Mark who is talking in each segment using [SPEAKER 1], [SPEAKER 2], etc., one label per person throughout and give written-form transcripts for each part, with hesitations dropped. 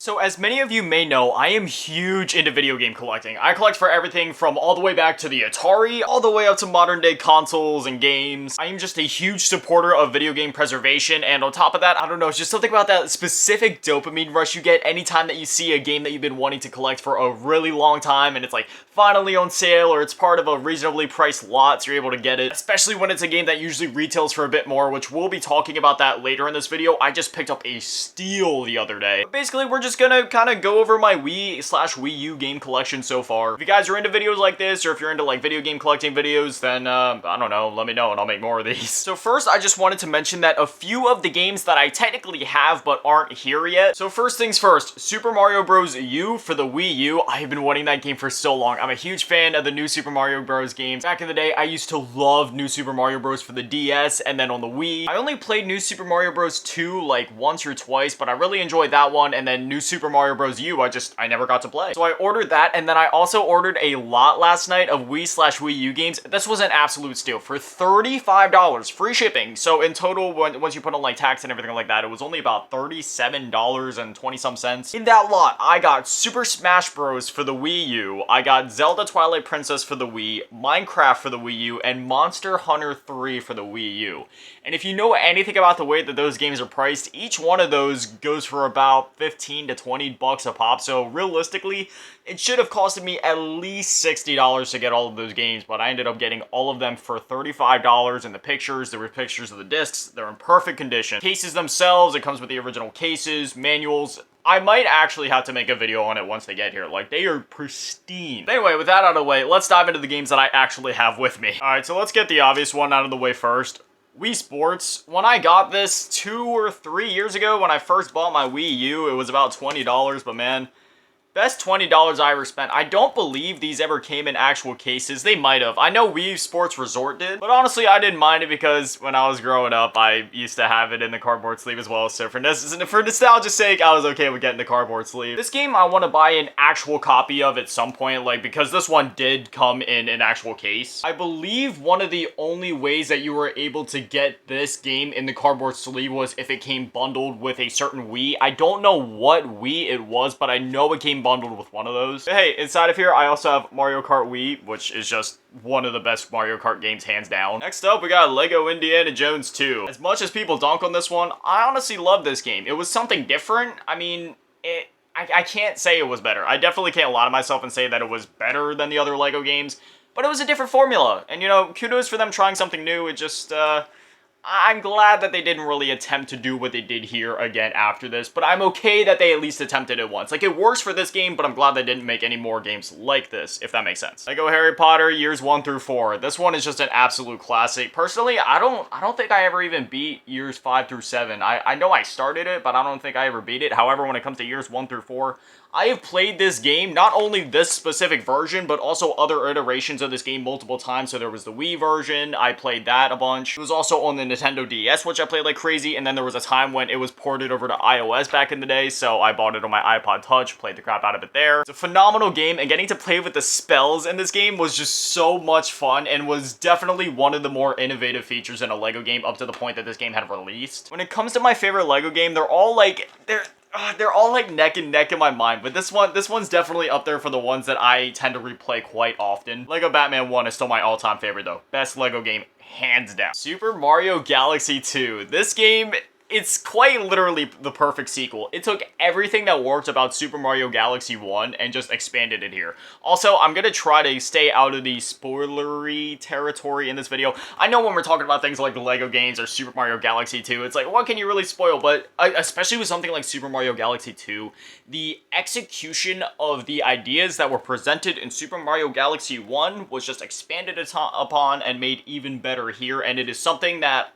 [SPEAKER 1] So as many of you may know, I am huge into video game collecting. I collect for everything from all the way back to the Atari, all the way up to modern day consoles and games. I am just a huge supporter of video game preservation, and on top of that, I don't know, it's just something about that specific dopamine rush you get anytime that you see a game that you've been wanting to collect for a really long time, and it's like finally on sale, or it's part of a reasonably priced lot, so you're able to get it. Especially when it's a game that usually retails for a bit more, which we'll be talking about that later in this video. I just picked up a steal the other day. But basically, we're just gonna kind of go over my Wii/Wii U game collection so far. If you guys are into videos like this, or if you're into like video game collecting videos, then I don't know, let me know and I'll make more of these. So first, I just wanted to mention that a few of the games that I technically have but aren't here yet. So first things first, Super Mario Bros. U for the Wii U. I have been wanting that game for so long. I'm a huge fan of the new Super Mario Bros. Games. Back in the day, I used to love new Super Mario Bros. For the DS and then on the Wii. I only played new Super Mario Bros. 2 like once or twice, but I really enjoyed that one, and then new Super Mario Bros. U, I never got to play. So I ordered that, and then I also ordered a lot last night of Wii/Wii U games. This was an absolute steal for $35, free shipping. So in total, once you put on like tax and everything like that, it was only about $37 and 20 some cents. In that lot, I got Super Smash Bros. For the Wii U, I got Zelda Twilight Princess for the Wii, Minecraft for the Wii U, and Monster Hunter 3 for the Wii U. And if you know anything about the way that those games are priced, each one of those goes for about 15 to 20 bucks a pop. So realistically, it should have costed me at least $60 to get all of those games, but I ended up getting all of them for $35. And the pictures, there were pictures of the discs, they're in perfect condition. Cases themselves, it comes with the original cases, manuals. I might actually have to make a video on it once they get here. Like, they are pristine. Anyway, with that out of the way, let's dive into the games that I actually have with me. Alright, so let's get the obvious one out of the way first. Wii Sports. When I got this 2 or 3 years ago, when I first bought my Wii U, it was about $20, but man, best $20 I ever spent. I don't believe these ever came in actual cases. They might have. I know Wii Sports Resort did, but honestly, I didn't mind it because when I was growing up, I used to have it in the cardboard sleeve as well. So for nostalgia's sake, I was okay with getting the cardboard sleeve. This game, I want to buy an actual copy of at some point, like, because this one did come in an actual case. I believe one of the only ways that you were able to get this game in the cardboard sleeve was if it came bundled with a certain Wii. I don't know what Wii it was, but I know it came bundled with one of those. Hey, inside of here, I also have Mario Kart Wii, which is just one of the best Mario Kart games, hands down. Next up, we got Lego Indiana Jones 2. As much as people dunk on this one, I honestly love this game. It was something different. I mean, I can't say it was better. I definitely can't lie to myself and say that it was better than the other Lego games, but it was a different formula. And, you know, kudos for them trying something new. It just, I'm glad that they didn't really attempt to do what they did here again after this, but I'm okay that they at least attempted it once. Like, it works for this game, but I'm glad they didn't make any more games like this, if that makes sense. Lego Harry Potter years 1 through 4. This one is just an absolute classic. Personally, I don't think I ever even beat years 5 through 7. I know I started it, but I don't think I ever beat it. However, when it comes to years 1 through 4, I have played this game, not only this specific version, but also other iterations of this game multiple times. So there was the Wii version, I played that a bunch. It was also on the Nintendo DS, which I played like crazy, and then there was a time when it was ported over to iOS back in the day, so I bought it on my iPod Touch, played the crap out of it there. It's a phenomenal game, and getting to play with the spells in this game was just so much fun, and was definitely one of the more innovative features in a Lego game up to the point that this game had released. When it comes to my favorite Lego game, they're all like neck and neck in my mind, but this one's definitely up there for the ones that I tend to replay quite often. Lego Batman 1 is still my all-time favorite though. Best Lego game, hands down. Super Mario Galaxy 2. This game, it's quite literally the perfect sequel. It took everything that worked about Super Mario Galaxy 1 and just expanded it here. Also, I'm gonna try to stay out of the spoilery territory in this video. I know when we're talking about things like the Lego games or Super Mario Galaxy 2, it's like, what can you really spoil? But especially with something like Super Mario Galaxy 2, the execution of the ideas that were presented in Super Mario Galaxy 1 was just expanded upon and made even better here, and it is something that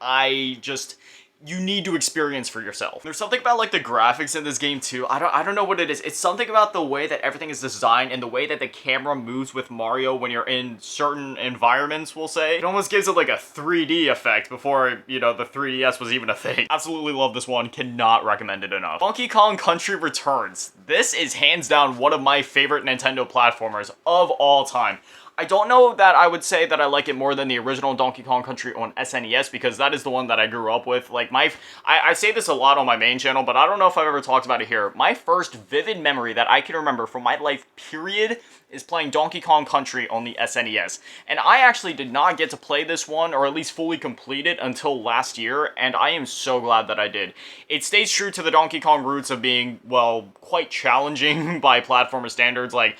[SPEAKER 1] you need to experience for yourself. There's something about like the graphics in this game too. I don't know what it is. It's something about the way that everything is designed and the way that the camera moves with Mario when you're in certain environments, we'll say. It almost gives it like a 3D effect before, you know, the 3DS was even a thing. Absolutely love this one. Cannot recommend it enough. Donkey Kong Country Returns. This is hands down one of my favorite Nintendo platformers of all time. I don't know that I would say that I like it more than the original Donkey Kong Country on SNES, because that is the one that I grew up with. Like, I say this a lot on my main channel, but I don't know if I've ever talked about it here. My first vivid memory that I can remember from my life, period, is playing Donkey Kong Country on the SNES. And I actually did not get to play this one, or at least fully complete it, until last year, and I am so glad that I did. It stays true to the Donkey Kong roots of being, well, quite challenging by platformer standards. Like,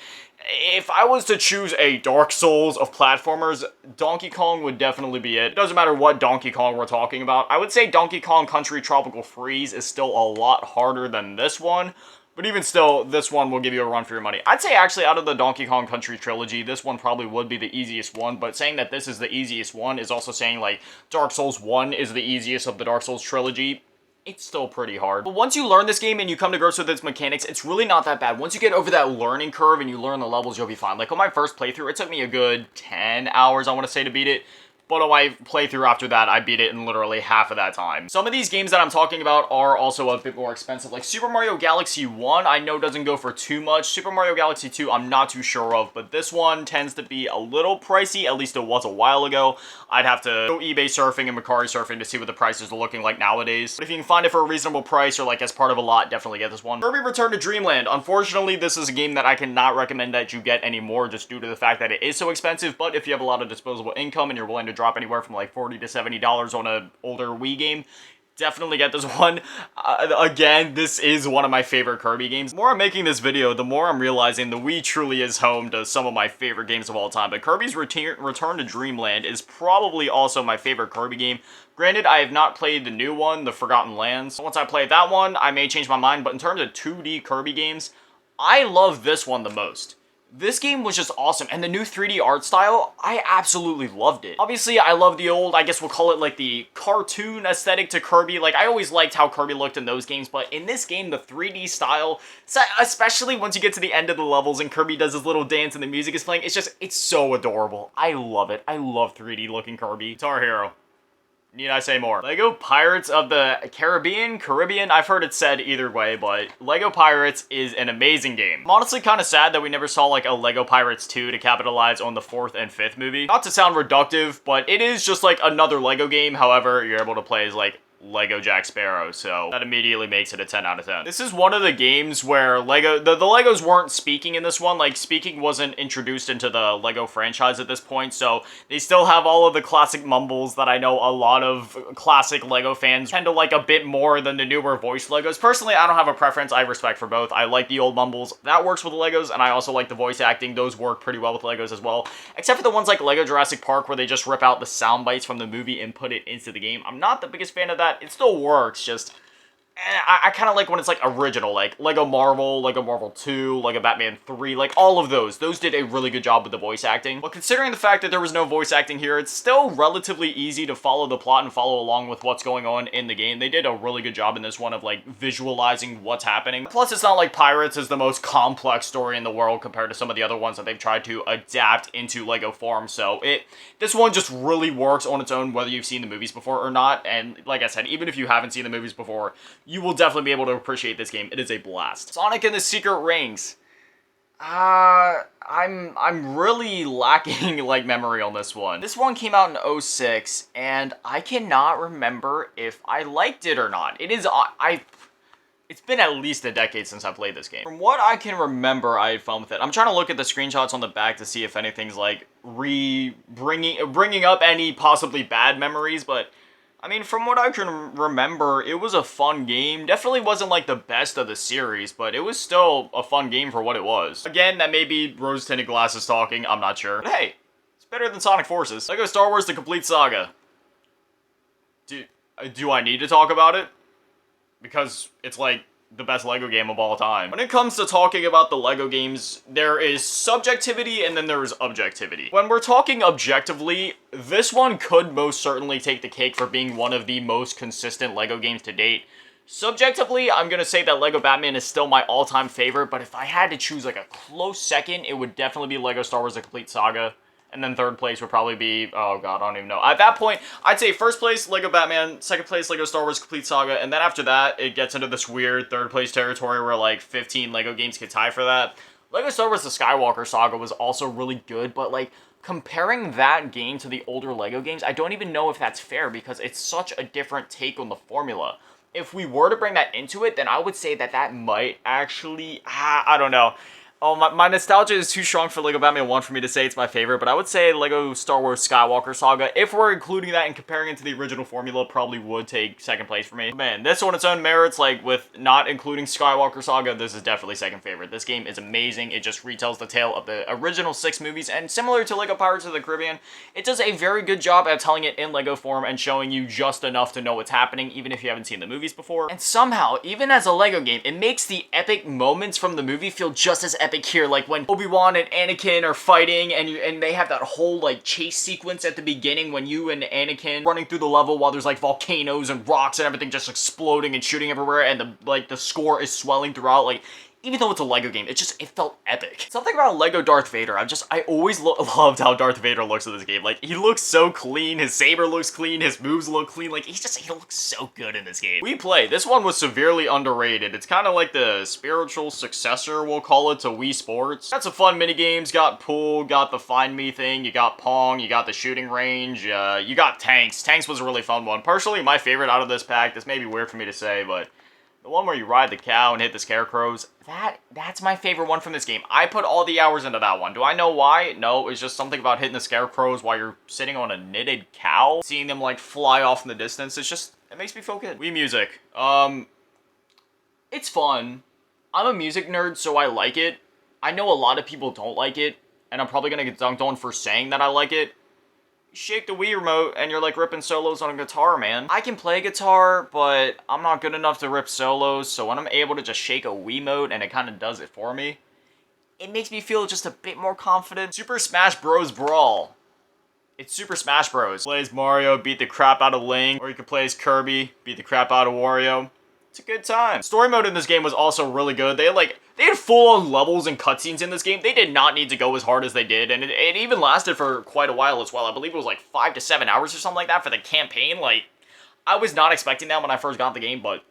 [SPEAKER 1] if I was to choose a Dark Souls of platformers, Donkey Kong would definitely be it. It doesn't matter what Donkey Kong we're talking about. I would say Donkey Kong Country Tropical Freeze is still a lot harder than this one, but even still, this one will give you a run for your money. I'd say actually out of the Donkey Kong Country trilogy, this one probably would be the easiest one, but saying that this is the easiest one is also saying, like, Dark Souls 1 is the easiest of the Dark Souls trilogy. It's still pretty hard. But once you learn this game and you come to grips with its mechanics, it's really not that bad. Once you get over that learning curve and you learn the levels, you'll be fine. Like, on my first playthrough, it took me a good 10 hours, I want to say, to beat it. But on my playthrough after that, I beat it in literally half of that time. Some of these games that I'm talking about are also a bit more expensive. Like Super Mario Galaxy 1, I know doesn't go for too much. Super Mario Galaxy 2, I'm not too sure of. But this one tends to be a little pricey, at least it was a while ago. I'd have to go eBay surfing and Mercari surfing to see what the prices are looking like nowadays. But if you can find it for a reasonable price or like as part of a lot, definitely get this one. Kirby Return to Dreamland. Unfortunately, this is a game that I cannot recommend that you get anymore just due to the fact that it is so expensive. But if you have a lot of disposable income and you're willing to drop anywhere from like $40 to $70 on an older Wii game, definitely get this one. Again, this is one of my favorite Kirby games. The more I'm making this video, the more I'm realizing the Wii truly is home to some of my favorite games of all time. But Kirby's Return to Dreamland is probably also my favorite Kirby game. Granted, I have not played the new one, The Forgotten Lands. Once I play that one, I may change my mind, but in terms of 2D Kirby games, I love this one the most. This game was just awesome, and the new 3D art style, I absolutely loved it. Obviously, I love the old, I guess we'll call it like the cartoon aesthetic to Kirby. Like, I always liked how Kirby looked in those games, but in this game, the 3D style, especially once you get to the end of the levels and Kirby does his little dance and the music is playing, it's so adorable. I love it. I love 3D looking Kirby. Guitar Hero. Need I say more? Lego Pirates of the Caribbean, I've heard it said either way, but Lego Pirates is an amazing game. I'm honestly kind of sad that we never saw like a Lego Pirates 2 to capitalize on the 4th and 5th movie. Not to sound reductive, but it is just like another Lego game. However, you're able to play as like Lego Jack Sparrow, so that immediately makes it a 10 out of 10. This is one of the games where the Legos weren't speaking in this one. Like, speaking wasn't introduced into the Lego franchise at this point, so they still have all of the classic mumbles that I know a lot of classic Lego fans tend to like a bit more than the newer voiced Legos. Personally, I don't have a preference. I have respect for both. I like the old mumbles. That works with the Legos, and I also like the voice acting. Those work pretty well with Legos as well, except for the ones like Lego Jurassic Park where they just rip out the sound bites from the movie and put it into the game. I'm not the biggest fan of that. It still works, just I kind of like when it's like original, like Lego Marvel 2, Lego Batman 3, like all of those did a really good job with the voice acting. But considering the fact that there was no voice acting here, it's still relatively easy to follow the plot and follow along with what's going on in the game. They did a really good job in this one of like visualizing what's happening. Plus, it's not like Pirates is the most complex story in the world compared to some of the other ones that they've tried to adapt into Lego form, so this one just really works on its own whether you've seen the movies before or not. And like I said, even if you haven't seen the movies before, you will definitely be able to appreciate this game. It is a blast. Sonic and the Secret Rings. I'm really lacking like memory on this one. This one came out in 2006, and I cannot remember if I liked it or not. It's been at least a decade since I played this game. From what I can remember, I had fun with it. I'm trying to look at the screenshots on the back to see if anything's like bringing up any possibly bad memories, but I mean, from what I can remember, it was a fun game. Definitely wasn't like the best of the series, but it was still a fun game for what it was. Again, that may be rose-tinted glasses talking, I'm not sure. But hey, it's better than Sonic Forces. Lego Star Wars The Complete Saga. Do I need to talk about it? Because it's like the best Lego game of all time. When it comes to talking about the Lego games, there is subjectivity and then there is objectivity. When we're talking objectively, this one could most certainly take the cake for being one of the most consistent Lego games to date. Subjectively, I'm gonna say that Lego Batman is still my all-time favorite, but if I had to choose like a close second, it would definitely be Lego Star Wars The Complete Saga. And then third place would probably be, oh god, I don't even know. At that point, I'd say first place, Lego Batman, second place, Lego Star Wars Complete Saga, and then after that, it gets into this weird third place territory where like 15 Lego games could tie for that. Lego Star Wars The Skywalker Saga was also really good, but like, comparing that game to the older Lego games, I don't even know if that's fair because it's such a different take on the formula. If we were to bring that into it, then I would say that that might actually, I don't know. Oh, my nostalgia is too strong for Lego Batman 1 for me to say it's my favorite, but I would say Lego Star Wars Skywalker Saga, if we're including that and comparing it to the original formula, probably would take second place for me. Man, this on its own merits, like with not including Skywalker Saga, this is definitely second favorite. This game is amazing. It just retells the tale of the original 6 movies, and similar to Lego Pirates of the Caribbean, it does a very good job at telling it in Lego form and showing you just enough to know what's happening, even if you haven't seen the movies before. And somehow, even as a Lego game, it makes the epic moments from the movie feel just as epic here, like when Obi-Wan and Anakin are fighting and they have that whole like chase sequence at the beginning when you and Anakin running through the level while there's like volcanoes and rocks and everything just exploding and shooting everywhere, and the score is swelling throughout. Like, even though it's a Lego game, it felt epic. Something about Lego Darth Vader, I always loved how Darth Vader looks in this game. Like, he looks so clean, his saber looks clean, his moves look clean, like, he looks so good in this game. We Play, this one was severely underrated. It's kind of like the spiritual successor, we'll call it, to Wii Sports. Got some fun minigames, got pool, got the Find Me thing, you got Pong, you got the shooting range, you got Tanks. Tanks was a really fun one. Personally, my favorite out of this pack, this may be weird for me to say, but the one where you ride the cow and hit the scarecrows, that's my favorite one from this game. I put all the hours into that one. Do I know why? No, it's just something about hitting the scarecrows while you're sitting on a knitted cow. Seeing them like fly off in the distance, it makes me feel good. Wii Music. It's fun. I'm a music nerd, so I like it. I know a lot of people don't like it, and I'm probably gonna get dunked on for saying that I like it. Shake the Wii remote and you're like ripping solos on a guitar, man. I can play guitar, but I'm not good enough to rip solos, so when I'm able to just shake a Wiimote and it kind of does it for me, it makes me feel just a bit more confident. Super Smash Bros. Brawl. It's Super Smash Bros. Play as Mario, beat the crap out of Link, or you can play as Kirby, beat the crap out of Wario. It's a good time. Story mode in this game was also really good. They had full-on levels and cutscenes in this game. They did not need to go as hard as they did, and it even lasted for quite a while as well. I believe it was like 5 to 7 hours or something like that for the campaign. Like, I was not expecting that when I first got the game, but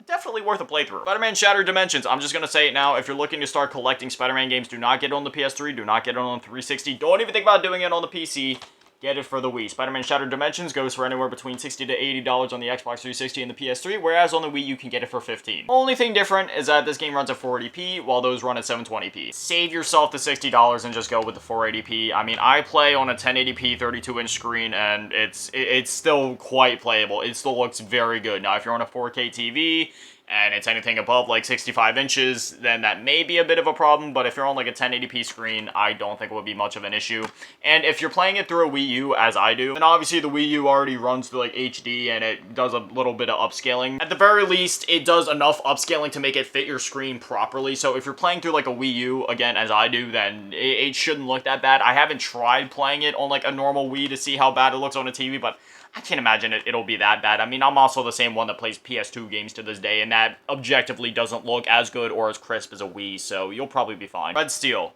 [SPEAKER 1] definitely worth a playthrough. Spider-Man Shattered Dimensions. I'm just gonna say it now. If you're looking to start collecting Spider-Man games, do not get it on the PS3. Do not get it on the 360. Don't even think about doing it on the PC. Get it for the Wii. Spider-Man Shattered Dimensions goes for anywhere between $60 to $80 on the Xbox 360 and the PS3, whereas on the Wii you can get it for $15. Only thing different is that this game runs at 480p, while those run at 720p. Save yourself the $60 and just go with the 480p. I mean, I play on a 1080p 32-inch screen, and it's still quite playable. It still looks very good. Now, if you're on a 4K TV, and it's anything above like 65 inches, then that may be a bit of a problem, but if you're on like a 1080p screen, I don't think it would be much of an issue. And if you're playing it through a Wii U, as I do, then obviously the Wii U already runs through like HD, and it does a little bit of upscaling. At the very least, it does enough upscaling to make it fit your screen properly, so if you're playing through like a Wii U, again, as I do, then it shouldn't look that bad. I haven't tried playing it on like a normal Wii to see how bad it looks on a TV, but I can't imagine it'll be that bad. I mean, I'm also the same one that plays PS2 games to this day, and that objectively doesn't look as good or as crisp as a Wii, so you'll probably be fine. Red Steel.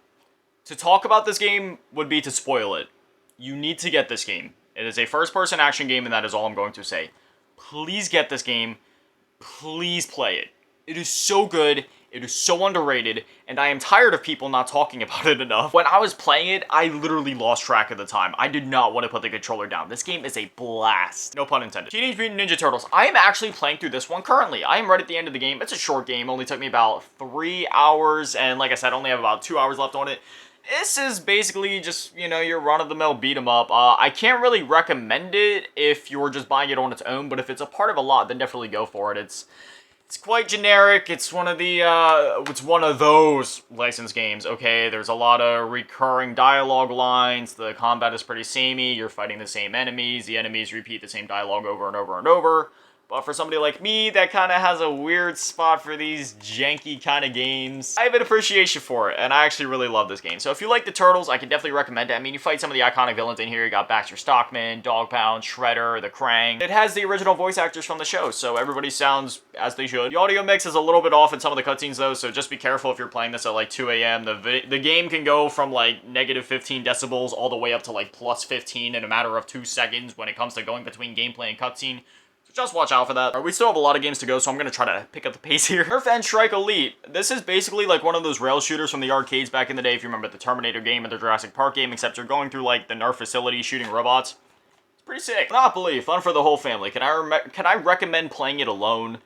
[SPEAKER 1] To talk about this game would be to spoil it. You need to get this game. It is a first-person action game, and that is all I'm going to say. Please get this game. Please play it. It is so good. It is so underrated, and I am tired of people not talking about it enough. When I was playing it, I literally lost track of the time. I did not want to put the controller down. This game is a blast. No pun intended. Teenage Mutant Ninja Turtles. I am actually playing through this one currently. I am right at the end of the game. It's a short game. Only took me about 3 hours, and like I said, I only have about 2 hours left on it. This is basically just, you know, your run-of-the-mill beat-em-up. I can't really recommend it if you're just buying it on its own, but if it's a part of a lot, then definitely go for it. It's quite generic. It's one of those licensed games, okay? There's a lot of recurring dialogue lines. The combat is pretty samey. You're fighting the same enemies. The enemies repeat the same dialogue over and over and over. But for somebody like me that kind of has a weird spot for these janky kind of games, I have an appreciation for it, and I actually really love this game. So if you like the Turtles, I can definitely recommend it. I mean, you fight some of the iconic villains in here. You got Baxter Stockman, Dog Pound, Shredder, the Krang. It has the original voice actors from the show, so everybody sounds as they should. The audio mix is a little bit off in some of the cutscenes, though, so just be careful if you're playing this at like 2 a.m. The game can go from like negative 15 decibels all the way up to like plus 15 in a matter of 2 seconds when it comes to going between gameplay and cutscene. Just watch out for that. Right, we still have a lot of games to go, so I'm gonna try to pick up the pace here. Nerf and Strike Elite. This is basically like one of those rail shooters from the arcades back in the day, if you remember the Terminator game and the Jurassic Park game, except you're going through like the Nerf facility shooting robots. It's pretty sick. Monopoly, fun for the whole family. Can I recommend playing it alone?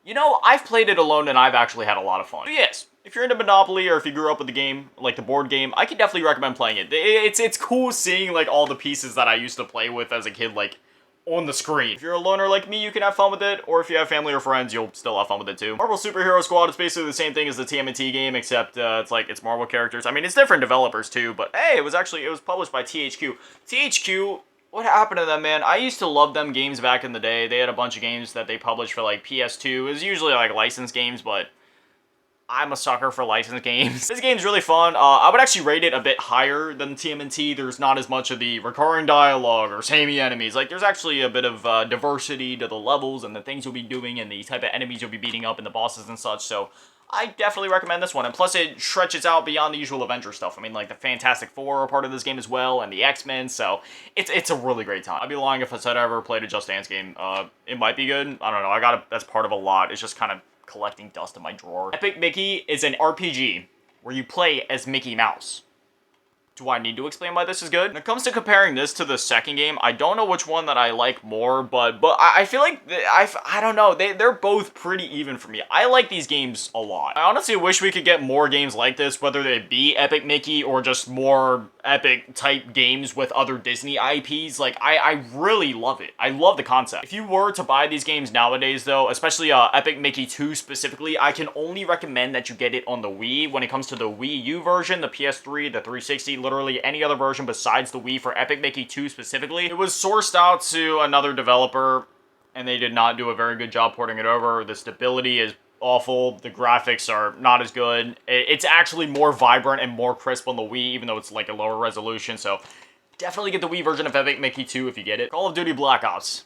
[SPEAKER 1] You know, I've played it alone and I've actually had a lot of fun. So yes, if you're into Monopoly or if you grew up with the game, like the board game, I can definitely recommend playing it. It's cool seeing like all the pieces that I used to play with as a kid, like on the screen. If you're a loner like me, you can have fun with it, or if you have family or friends, you'll still have fun with it too. Marvel Superhero Squad is basically the same thing as the TMNT game, except it's Marvel characters. I mean, it's different developers too, but hey, it was published by THQ. THQ, what happened to them, man? I used to love them games back in the day. They had a bunch of games that they published for like PS2. It was usually like licensed games, but I'm a sucker for licensed games. This game's really fun. I would actually rate it a bit higher than TMNT. There's not as much of the recurring dialogue or samey enemies. Like, there's actually a bit of diversity to the levels and the things you'll be doing and the type of enemies you'll be beating up and the bosses and such, so I definitely recommend this one. And plus, it stretches out beyond the usual Avenger stuff. I mean, like, the Fantastic Four are part of this game as well, and the X-Men, so it's a really great time. I'd be lying if I said I ever played a Just Dance game. It might be good. I don't know. That's part of a lot. It's just kind of collecting dust in my drawer. Epic Mickey is an RPG where you play as Mickey Mouse. Do I need to explain why this is good? When it comes to comparing this to the second game, I don't know which one that I like more, but I feel like, I don't know, they're both pretty even for me. I like these games a lot. I honestly wish we could get more games like this, whether they be Epic Mickey or just more Epic type games with other Disney IPs. Like, I really love it. I love the concept. If you were to buy these games nowadays though, especially Epic Mickey 2 specifically, I can only recommend that you get it on the Wii. When it comes to the Wii U version, the PS3, the 360, literally any other version besides the Wii for Epic Mickey 2 specifically, it was sourced out to another developer and they did not do a very good job porting it over. The stability is awful. The graphics are not as good. It's actually more vibrant and more crisp on the Wii, even though it's like a lower resolution, so definitely get the Wii version of Epic Mickey 2 if you get it. Call of Duty Black Ops.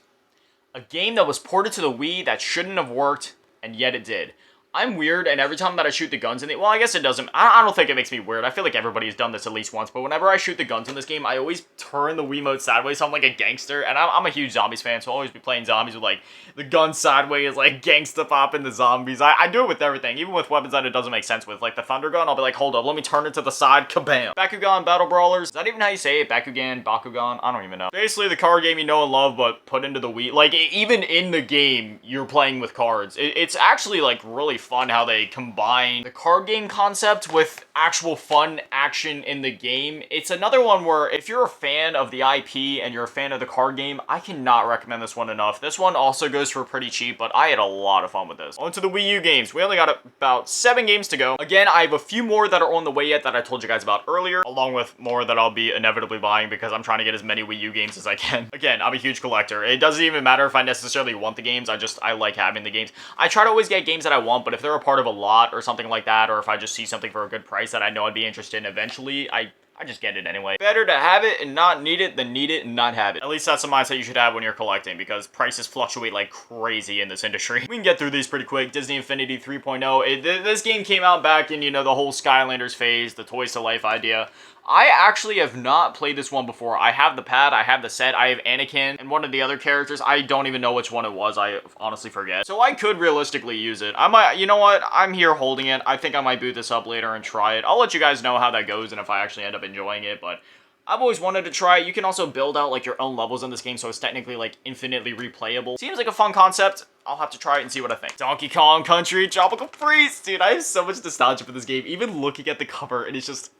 [SPEAKER 1] A game that was ported to the Wii that shouldn't have worked, and yet it did. I'm weird, and every time that I shoot the guns in it, well, I guess it doesn't, I don't think it makes me weird. I feel like everybody's done this at least once, but whenever I shoot the guns in this game, I always turn the Wiimote sideways, so I'm like a gangster, and I'm a huge Zombies fan, so I'll always be playing zombies with, like, the gun sideways, like, gangsta popping the zombies. I do it with everything, even with weapons that it doesn't make sense with. Like, the Thunder Gun, I'll be like, hold up, let me turn it to the side, kabam. Bakugan Battle Brawlers, is that even how you say it? Bakugan? I don't even know. Basically, the card game you know and love, but put into the Wii. Like, even in the game, you're playing with cards. It's actually, like, really fun how they combine the card game concept with actual fun action in the game. It's another one where if you're a fan of the IP and you're a fan of the card game, I cannot recommend this one enough. This one also goes for pretty cheap, but I had a lot of fun with this. On to the Wii U games. We only got about 7 games to go. Again, I have a few more that are on the way yet that I told you guys about earlier, along with more that I'll be inevitably buying because I'm trying to get as many Wii U games as I can. Again, I'm a huge collector. It doesn't even matter if I necessarily want the games. I like having the games. I try to always get games that I want, but if they're a part of a lot or something like that, or if I just see something for a good price that I know I'd be interested in eventually, I just get it anyway. Better to have it and not need it than need it and not have it. At least that's the mindset you should have when you're collecting, because prices fluctuate like crazy in this industry. We can get through these pretty quick. Disney Infinity 3.0. This game came out back in, you know, the whole Skylanders phase, the Toys to Life idea. I actually have not played this one before. I have the pad, I have the set, I have Anakin, and one of the other characters, I don't even know which one it was, I honestly forget. So I could realistically use it. I might, you know what, I'm here holding it. I think I might boot this up later and try it. I'll let you guys know how that goes and if I actually end up enjoying it, but I've always wanted to try it. You can also build out like your own levels in this game, so it's technically like infinitely replayable. Seems like a fun concept. I'll have to try it and see what I think. Donkey Kong Country Tropical Freeze! Dude, I have so much nostalgia for this game. Even looking at the cover, and it's just,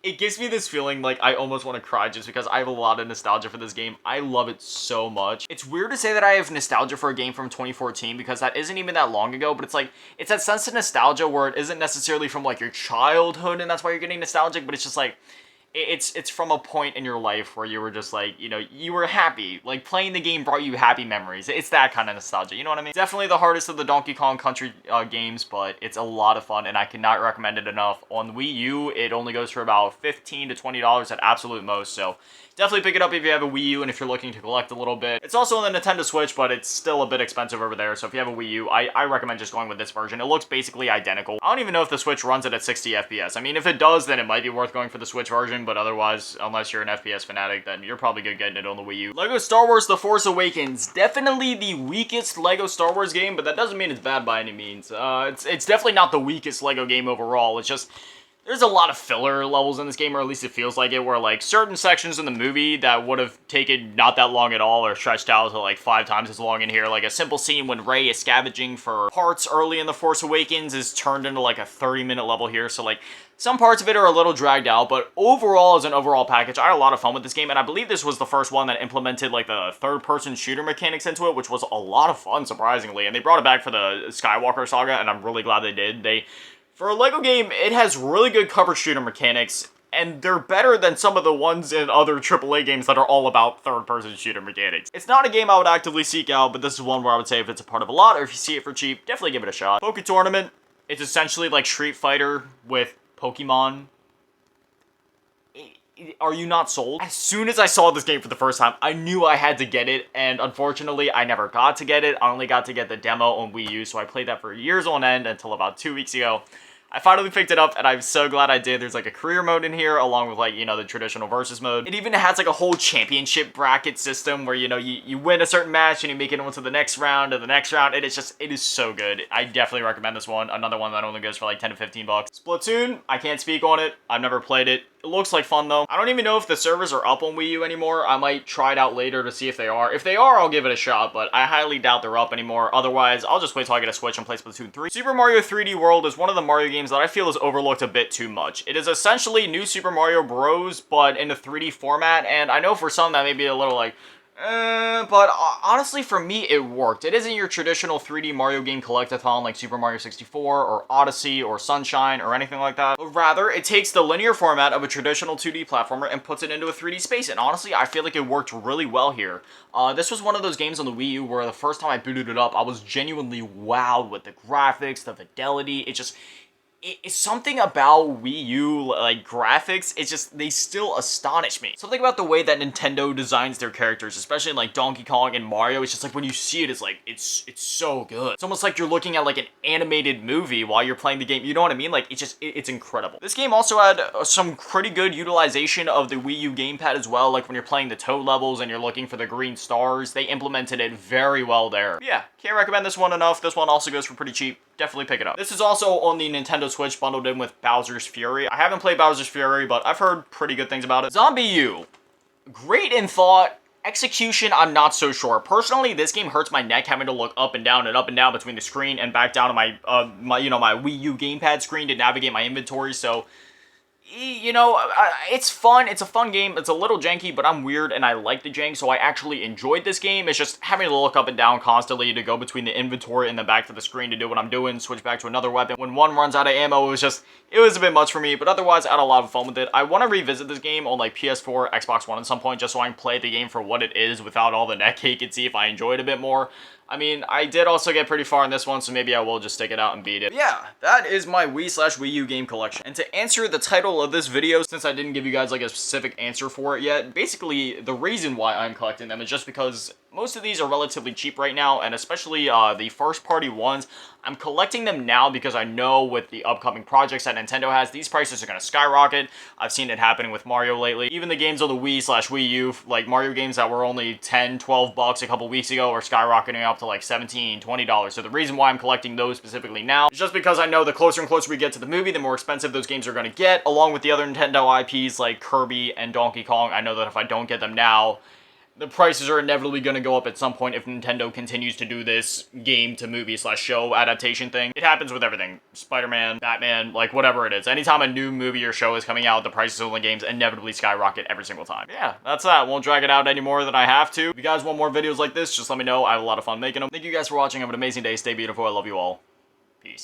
[SPEAKER 1] it gives me this feeling like I almost want to cry just because I have a lot of nostalgia for this game. I love it so much. It's weird to say that I have nostalgia for a game from 2014 because that isn't even that long ago, but it's like, it's that sense of nostalgia where it isn't necessarily from like your childhood and that's why you're getting nostalgic, but it's just like, it's from a point in your life where you were just like, you know, you were happy. Like, playing the game brought you happy memories. It's that kind of nostalgia, you know what I mean? Definitely the hardest of the Donkey Kong Country games, but it's a lot of fun, and I cannot recommend it enough. On the Wii U, it only goes for about $15 to $20 at absolute most, so definitely pick it up if you have a Wii U and if you're looking to collect a little bit. It's also on the Nintendo Switch, but it's still a bit expensive over there, so if you have a Wii U, I recommend just going with this version. It looks basically identical. I don't even know if the Switch runs it at 60 FPS. I mean, if it does, then it might be worth going for the Switch version, version, but otherwise, unless you're an FPS fanatic, then you're probably good getting it on the Wii U. LEGO Star Wars The Force Awakens, definitely the weakest LEGO Star Wars game, but that doesn't mean it's bad by any means. It's definitely not the weakest LEGO game overall, it's just, there's a lot of filler levels in this game, or at least it feels like it, where like certain sections in the movie that would have taken not that long at all are stretched out to like 5 times as long in here. Like a simple scene when Rey is scavenging for parts early in The Force Awakens is turned into like a 30-minute level here. So like some parts of it are a little dragged out, but overall, as an overall package, I had a lot of fun with this game, and I believe this was the first one that implemented like the third-person shooter mechanics into it, which was a lot of fun, surprisingly. And they brought it back for the Skywalker saga, and I'm really glad they did. For a LEGO game, it has really good cover shooter mechanics, and they're better than some of the ones in other AAA games that are all about third-person shooter mechanics. It's not a game I would actively seek out, but this is one where I would say if it's a part of a lot, or if you see it for cheap, definitely give it a shot. Poke Tournament, it's essentially like Street Fighter with Pokemon. Are you not sold? As soon as I saw this game for the first time, I knew I had to get it, and unfortunately, I never got to get it. I only got to get the demo on Wii U, so I played that for years on end until about 2 weeks ago. I finally picked it up, and I'm so glad I did. There's like a career mode in here, along with like, you know, the traditional versus mode. It even has like a whole championship bracket system where, you know, you win a certain match and you make it into the next round and the next round. It is so good. I definitely recommend this one. Another one that only goes for like 10 to 15 bucks. Splatoon, I can't speak on it. I've never played it. It looks like fun though. I don't even know if the servers are up on Wii U anymore. I might try it out later to see if they are. If they are, I'll give it a shot, but I highly doubt they're up anymore. Otherwise, I'll just wait till I get a Switch and play Splatoon 3. Super Mario 3D World is one of the Mario games that I feel is overlooked a bit too much. It is essentially New Super Mario Bros, but in a 3D format, and I know for some that may be a little like, but honestly for me it worked. It isn't your traditional 3D Mario game collectathon like Super Mario 64 or Odyssey or Sunshine or anything like that. But rather, it takes the linear format of a traditional 2D platformer and puts it into a 3D space, and honestly I feel like it worked really well here. This was one of those games on the Wii U where the first time I booted it up, I was genuinely wowed with the graphics, the fidelity. It's something about Wii U, like, graphics, it's just, they still astonish me. Something about the way that Nintendo designs their characters, especially in, like, Donkey Kong and Mario, it's just like, when you see it, it's like, it's so good. It's almost like you're looking at, like, an animated movie while you're playing the game, you know what I mean? Like, it's incredible. This game also had some pretty good utilization of the Wii U gamepad as well, like when you're playing the Toad levels and you're looking for the green stars, they implemented it very well there. Yeah, can't recommend this one enough. This one also goes for pretty cheap. Definitely pick it up. This is also on the Nintendo Switch bundled in with Bowser's Fury. I haven't played Bowser's Fury, but I've heard pretty good things about it. Zombie U. Great in thought. Execution, I'm not so sure. Personally, this game hurts my neck having to look up and down between the screen and back down to my my Wii U gamepad screen to navigate my inventory, so you know, it's fun. It's a fun game. It's a little janky, but I'm weird and I like the jank, so I actually enjoyed this game. It's just having to look up and down constantly to go between the inventory and the back to the screen to do what I'm doing, switch back to another weapon. When one runs out of ammo, it was a bit much for me, but otherwise I had a lot of fun with it. I want to revisit this game on like PS4, Xbox One at some point, just so I can play the game for what it is without all the neck ache and see if I enjoy it a bit more. I mean, I did also get pretty far in this one, so maybe I will just stick it out and beat it. Yeah, that is my Wii/Wii U game collection. And to answer the title of this video, since I didn't give you guys like a specific answer for it yet, basically the reason why I'm collecting them is just because most of these are relatively cheap right now, and especially the first-party ones, I'm collecting them now because I know with the upcoming projects that Nintendo has, these prices are going to skyrocket. I've seen it happening with Mario lately. Even the games on the Wii/Wii U, like Mario games that were only 10, 12 bucks a couple weeks ago, are skyrocketing up to like $17, $20. So the reason why I'm collecting those specifically now is just because I know the closer and closer we get to the movie, the more expensive those games are going to get, along with the other Nintendo IPs like Kirby and Donkey Kong. I know that if I don't get them now, the prices are inevitably going to go up at some point if Nintendo continues to do this game-to-movie/show adaptation thing. It happens with everything. Spider-Man, Batman, like whatever it is. Anytime a new movie or show is coming out, the prices of the games inevitably skyrocket every single time. Yeah, that's that. Won't drag it out any more than I have to. If you guys want more videos like this, just let me know. I have a lot of fun making them. Thank you guys for watching. Have an amazing day. Stay beautiful. I love you all. Peace.